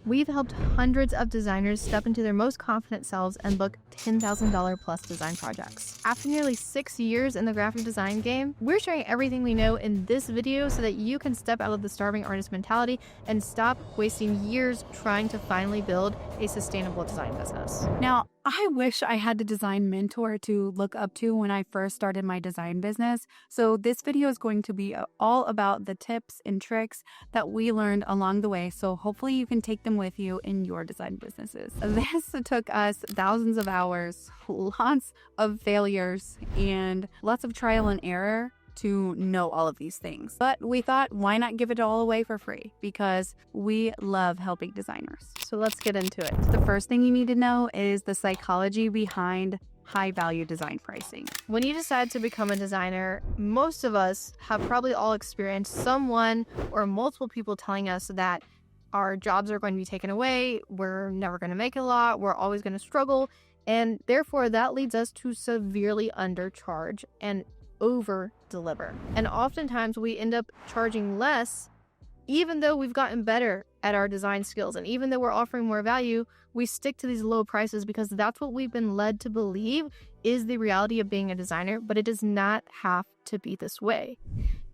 We've helped hundreds of designers step into their most confident selves and book $10,000 plus design projects. After nearly 6 years in the graphic design game, we're sharing everything we know in this video so that you can step out of the starving artist mentality and stop wasting years trying to finally build a sustainable design business. Now, I wish I had a design mentor to look up to when I first started my design business. So this video is going to be all about the tips and tricks that we learned along the way. So hopefully you can take them with you in your design businesses. This took us thousands of hours, lots of failures, and lots of trial and error to know all of these things. But we thought, why not give it all away for free? Because we love helping designers. So let's get into it. The first thing you need to know is the psychology behind high value design pricing. When you decide to become a designer, most of us have probably all experienced someone or multiple people telling us that our jobs are going to be taken away, we're never going to make a lot, we're always going to struggle, and therefore that leads us to severely undercharge and over deliver. And oftentimes we end up charging less even though we've gotten better at our design skills. And even though we're offering more value, we stick to these low prices because that's what we've been led to believe is the reality of being a designer, but it does not have to be this way.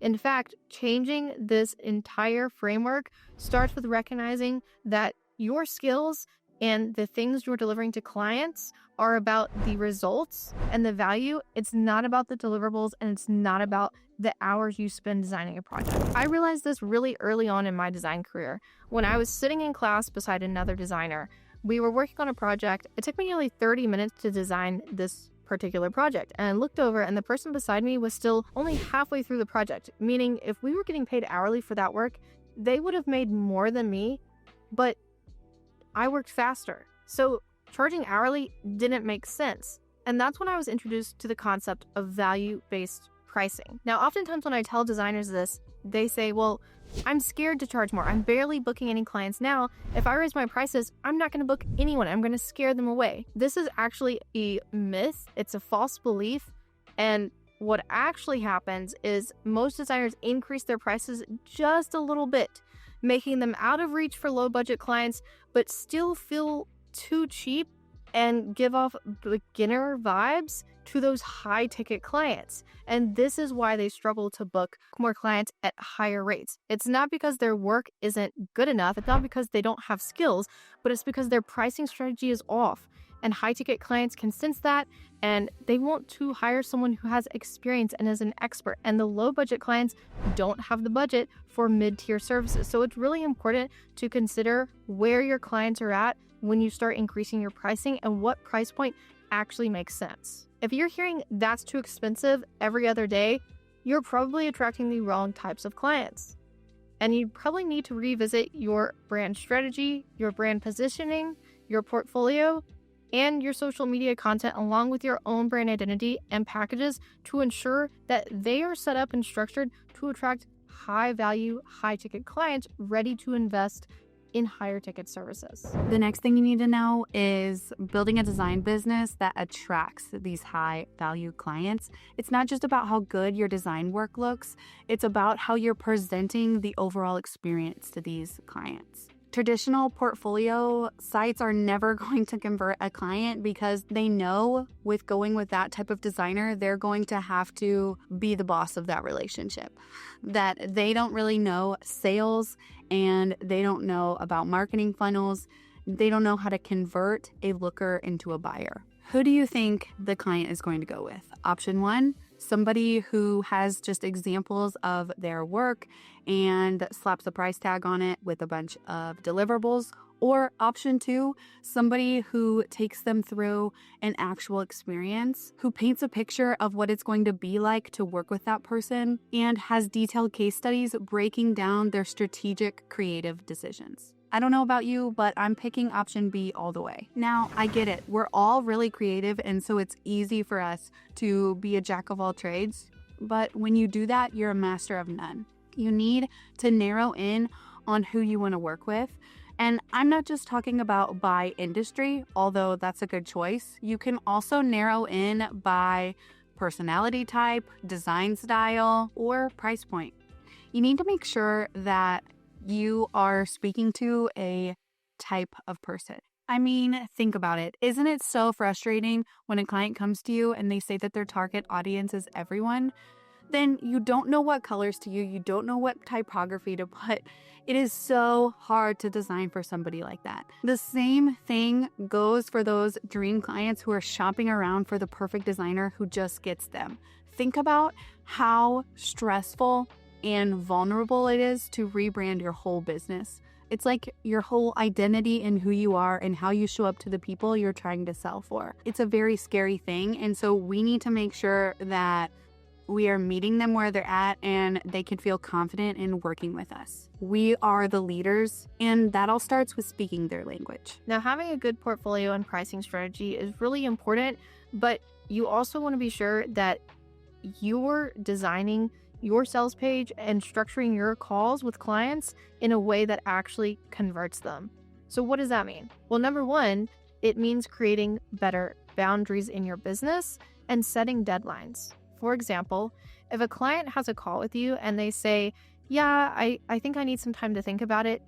In fact, changing this entire framework starts with recognizing that your skills and the things you're delivering to clients are about the results and the value. It's not about the deliverables, and it's not about the hours you spend designing a project. I realized this really early on in my design career. When I was sitting in class beside another designer, we were working on a project. It took me nearly 30 minutes to design this particular project. And I looked over and the person beside me was still only halfway through the project, meaning if we were getting paid hourly for that work, they would have made more than me, but I worked faster. So charging hourly didn't make sense. And that's when I was introduced to the concept of value-based pricing. Now, oftentimes when I tell designers this, they say, well, I'm scared to charge more. I'm barely booking any clients now. If I raise my prices, I'm not going to book anyone. I'm going to scare them away. This is actually a myth. It's a false belief. And what actually happens is most designers increase their prices just a little bit, making them out of reach for low budget clients, but still feel too cheap and give off beginner vibes to those high ticket clients. And this is why they struggle to book more clients at higher rates. It's not because their work isn't good enough. It's not because they don't have skills, but it's because their pricing strategy is off. And high ticket clients can sense that, and they want to hire someone who has experience and is an expert. And the low budget clients don't have the budget for mid-tier services. So it's really important to consider where your clients are at when you start increasing your pricing and what price point actually makes sense. If you're hearing that's too expensive every other day, you're probably attracting the wrong types of clients. And you probably need to revisit your brand strategy, your brand positioning, your portfolio, and your social media content along with your own brand identity and packages to ensure that they are set up and structured to attract high value, high ticket clients ready to invest in higher ticket services. The next thing you need to know is building a design business that attracts these high value clients. It's not just about how good your design work looks, it's about how you're presenting the overall experience to these clients. Traditional portfolio sites are never going to convert a client because they know with going with that type of designer, they're going to have to be the boss of that relationship. That they don't really know sales and they don't know about marketing funnels. They don't know how to convert a looker into a buyer. Who do you think the client is going to go with? Option one, somebody who has just examples of their work and slaps a price tag on it with a bunch of deliverables. Or option two, somebody who takes them through an actual experience, who paints a picture of what it's going to be like to work with that person and has detailed case studies breaking down their strategic creative decisions. I don't know about you, but I'm picking option B all the way. Now, I get it. We're all really creative, and so it's easy for us to be a jack of all trades. But when you do that, you're a master of none. You need to narrow in on who you want to work with. And I'm not just talking about by industry, although that's a good choice. You can also narrow in by personality type, design style, or price point. You need to make sure that you are speaking to a type of person. I mean, think about it. Isn't it so frustrating when a client comes to you and they say that their target audience is everyone? Then you don't know what colors to use, you don't know what typography to put. It is so hard to design for somebody like that. The same thing goes for those dream clients who are shopping around for the perfect designer who just gets them. Think about how stressful and vulnerable it is to rebrand your whole business. It's like your whole identity and who you are and how you show up to the people you're trying to sell for. It's a very scary thing. And so we need to make sure that we are meeting them where they're at and they can feel confident in working with us. We are the leaders, and that all starts with speaking their language. Now, having a good portfolio and pricing strategy is really important, but you also want to be sure that you're designing your sales page and structuring your calls with clients in a way that actually converts them. So what does that mean? Well, number one, it means creating better boundaries in your business and setting deadlines. For example, if a client has a call with you and they say, yeah, I think I need some time to think about it,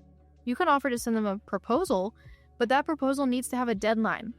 you can offer to send them a proposal, but that proposal needs to have a deadline.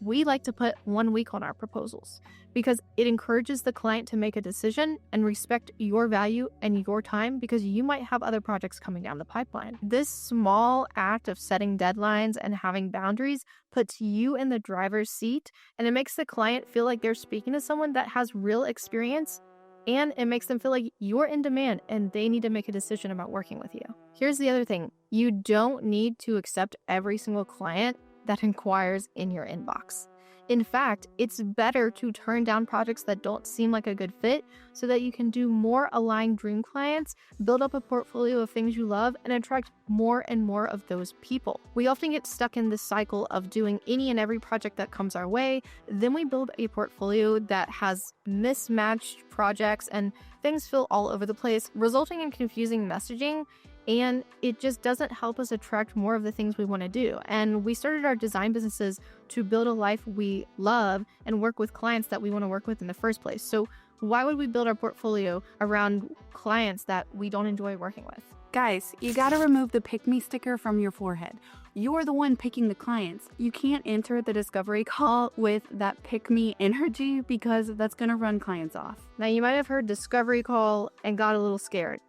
We like to put 1 week on our proposals because it encourages the client to make a decision and respect your value and your time because you might have other projects coming down the pipeline. This small act of setting deadlines and having boundaries puts you in the driver's seat, and it makes the client feel like they're speaking to someone that has real experience, and it makes them feel like you're in demand and they need to make a decision about working with you. Here's the other thing. You don't need to accept every single client that inquires in your inbox. In fact, it's better to turn down projects that don't seem like a good fit so that you can do more aligned dream clients, build up a portfolio of things you love, and attract more and more of those people. We often get stuck in this cycle of doing any and every project that comes our way. Then we build a portfolio that has mismatched projects and things feel all over the place, resulting in confusing messaging. And it just doesn't help us attract more of the things we want to do. And we started our design businesses to build a life we love and work with clients that we want to work with in the first place. So why would we build our portfolio around clients that we don't enjoy working with? Guys, you got to remove the pick me sticker from your forehead. You're the one picking the clients. You can't enter the discovery call with that pick me energy because that's going to run clients off. Now, you might have heard discovery call and got a little scared.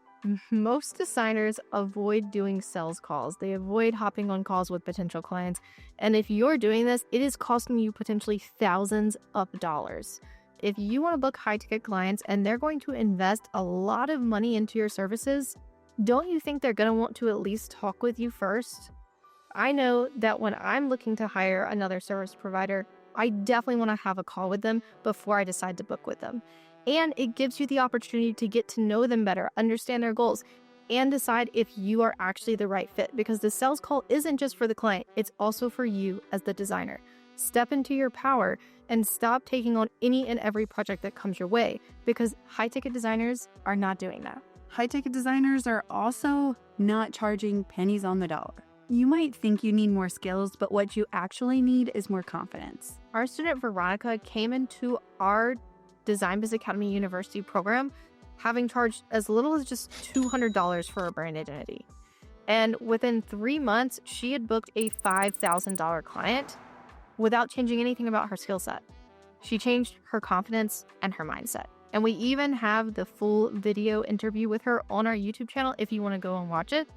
Most designers avoid doing sales calls. They avoid hopping on calls with potential clients. And if you're doing this, it is costing you potentially thousands of dollars. If you want to book high-ticket clients and they're going to invest a lot of money into your services, don't you think they're going to want to at least talk with you first? I know that when I'm looking to hire another service provider, I definitely want to have a call with them before I decide to book with them. And it gives you the opportunity to get to know them better, understand their goals, and decide if you are actually the right fit. Because the sales call isn't just for the client, it's also for you as the designer. Step into your power and stop taking on any and every project that comes your way, because high-ticket designers are not doing that. High-ticket designers are also not charging pennies on the dollar. You might think you need more skills, but what you actually need is more confidence. Our student Veronica came into our Design Biz Academy University program having charged as little as just $200 for a brand identity. And within 3 months, she had booked a $5,000 client without changing anything about her skill set. She changed her confidence and her mindset. And we even have the full video interview with her on our YouTube channel if you want to go and watch it,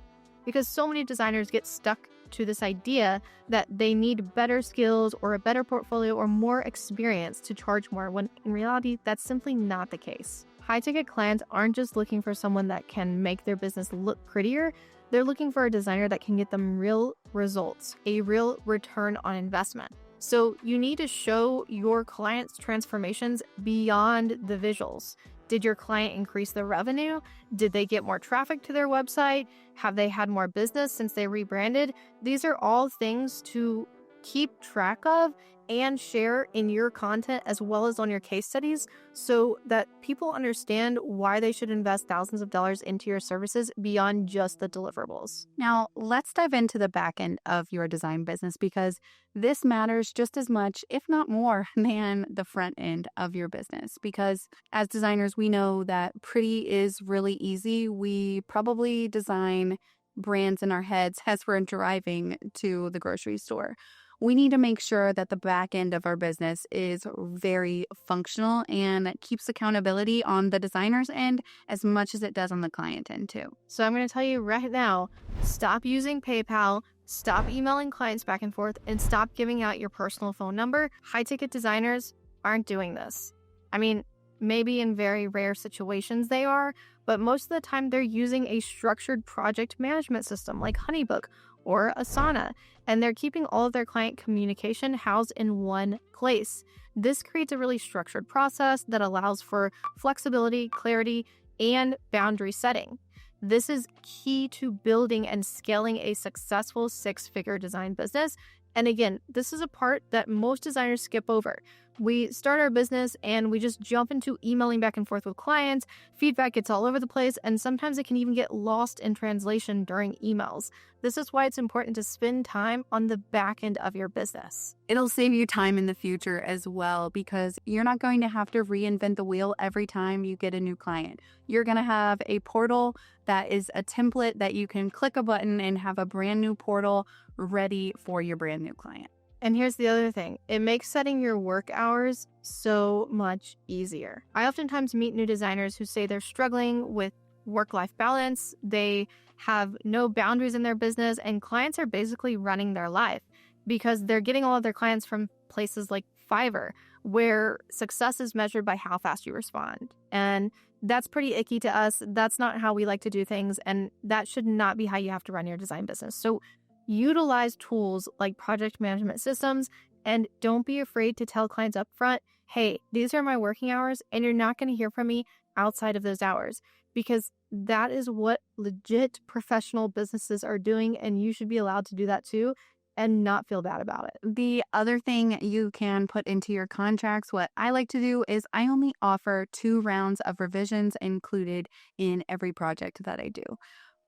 because so many designers get stuck to this idea that they need better skills or a better portfolio or more experience to charge more, when in reality, that's simply not the case. High-ticket clients aren't just looking for someone that can make their business look prettier. They're looking for a designer that can get them real results, a real return on investment. So you need to show your clients' transformations beyond the visuals. Did your client increase their revenue? Did they get more traffic to their website? Have they had more business since they rebranded? These are all things to keep track of and share in your content as well as on your case studies so that people understand why they should invest thousands of dollars into your services beyond just the deliverables. Now, let's dive into the back end of your design business, because this matters just as much, if not more, than the front end of your business. Because as designers, we know that pretty is really easy. We probably design brands in our heads as we're driving to the grocery store. We need to make sure that the back end of our business is very functional and keeps accountability on the designer's end as much as it does on the client end too. So I'm going to tell you right now, stop using PayPal, stop emailing clients back and forth, and stop giving out your personal phone number. High-ticket designers aren't doing this. I mean, maybe in very rare situations they are, but most of the time they're using a structured project management system like Honeybook or Asana, and they're keeping all of their client communication housed in one place. This creates a really structured process that allows for flexibility, clarity, and boundary setting. This is key to building and scaling a successful six-figure design business. And again, this is a part that most designers skip over. We start our business and we just jump into emailing back and forth with clients. Feedback gets all over the place, and sometimes it can even get lost in translation during emails. This is why it's important to spend time on the back end of your business. It'll save you time in the future as well, because you're not going to have to reinvent the wheel every time you get a new client. You're going to have a portal that is a template that you can click a button and have a brand new portal ready for your brand new client. And here's the other thing. It makes setting your work hours so much easier. I oftentimes meet new designers who say they're struggling with work-life balance. They have no boundaries in their business, and clients are basically running their life because they're getting all of their clients from places like Fiverr, where success is measured by how fast you respond. And that's pretty icky to us. That's not how we like to do things, and that should not be how you have to run your design business. So utilize tools like project management systems, and don't be afraid to tell clients up front, hey, these are my working hours, and you're not going to hear from me outside of those hours, because that is what legit professional businesses are doing, and you should be allowed to do that too and not feel bad about it. The other thing you can put into your contracts, what I like to do is I only offer 2 rounds of revisions included in every project that I do.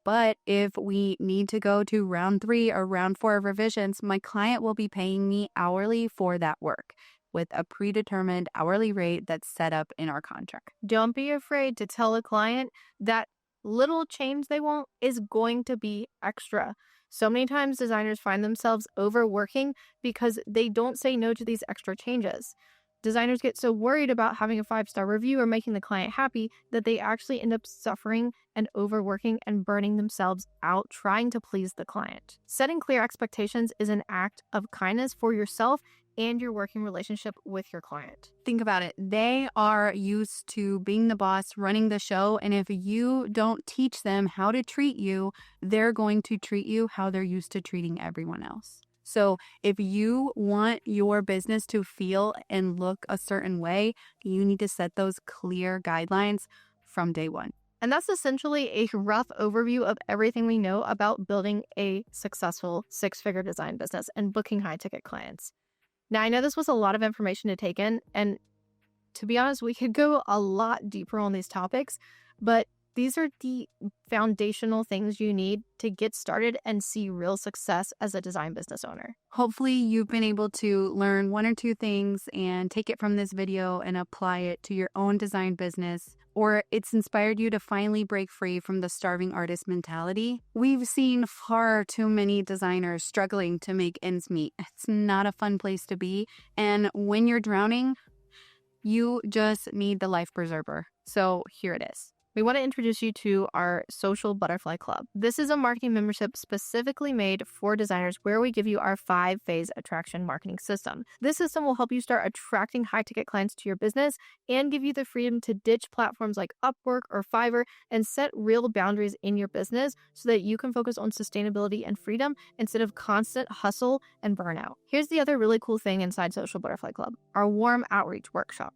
But if we need to go to round 3 or round 4 of revisions, my client will be paying me hourly for that work with a predetermined hourly rate that's set up in our contract. Don't be afraid to tell a client that little change they want is going to be extra. So many times designers find themselves overworking because they don't say no to these extra changes. Designers get so worried about having a 5-star review or making the client happy that they actually end up suffering and overworking and burning themselves out trying to please the client. Setting clear expectations is an act of kindness for yourself and your working relationship with your client. Think about it. They are used to being the boss, running the show, and if you don't teach them how to treat you, they're going to treat you how they're used to treating everyone else. So if you want your business to feel and look a certain way, you need to set those clear guidelines from day one. And that's essentially a rough overview of everything we know about building a successful 6-figure design business and booking high-ticket clients. Now, I know this was a lot of information to take in, and to be honest, we could go a lot deeper on these topics, but these are the foundational things you need to get started and see real success as a design business owner. Hopefully you've been able to learn 1 or 2 things and take it from this video and apply it to your own design business, or it's inspired you to finally break free from the starving artist mentality. We've seen far too many designers struggling to make ends meet. It's not a fun place to be, and when you're drowning, you just need the life preserver. So here it is. We want to introduce you to our Social Butterfly Club. This is a marketing membership specifically made for designers where we give you our 5-phase attraction marketing system. This system will help you start attracting high-ticket clients to your business and give you the freedom to ditch platforms like Upwork or Fiverr and set real boundaries in your business so that you can focus on sustainability and freedom instead of constant hustle and burnout. Here's the other really cool thing inside Social Butterfly Club, our warm outreach workshop.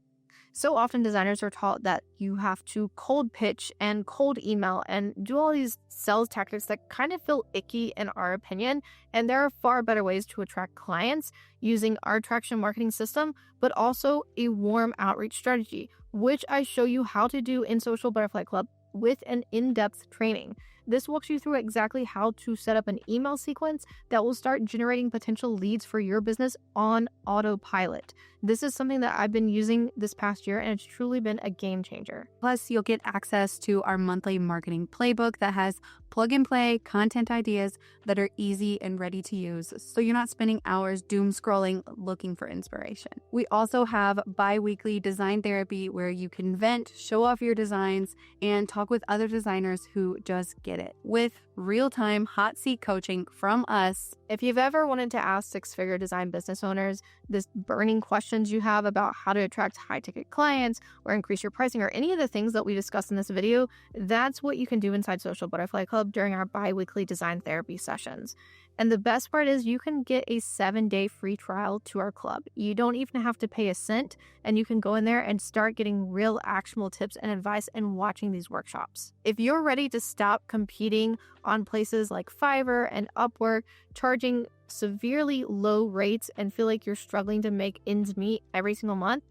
So often designers are taught that you have to cold pitch and cold email and do all these sales tactics that kind of feel icky in our opinion. And there are far better ways to attract clients using our attraction marketing system, but also a warm outreach strategy, which I show you how to do in Social Butterfly Club with an in-depth training. This walks you through exactly how to set up an email sequence that will start generating potential leads for your business on autopilot. This is something that I've been using this past year, and it's truly been a game changer. Plus, you'll get access to our monthly marketing playbook that has plug and play content ideas that are easy and ready to use, so you're not spending hours doom scrolling looking for inspiration. We also have bi-weekly design therapy where you can vent, show off your designs, and talk with other designers who just get it, with real-time hot seat coaching from us. If you've ever wanted to ask six-figure design business owners this burning questions you have about how to attract high-ticket clients or increase your pricing or any of the things that we discussed in this video, that's what you can do inside Social Butterfly Club during our bi-weekly design therapy sessions. And the best part is you can get a 7-day free trial to our club. You don't even have to pay a cent, and you can go in there and start getting real actionable tips and advice and watching these workshops. If you're ready to stop competing on places like Fiverr and Upwork, charging severely low rates and feel like you're struggling to make ends meet every single month,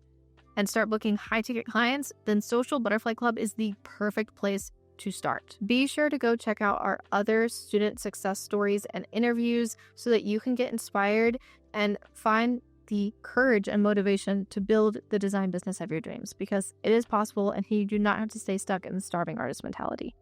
and start booking high-ticket clients, then Social Butterfly Club is the perfect place to start. Be sure to go check out our other student success stories and interviews so that you can get inspired and find the courage and motivation to build the design business of your dreams, because it is possible and you do not have to stay stuck in the starving artist mentality.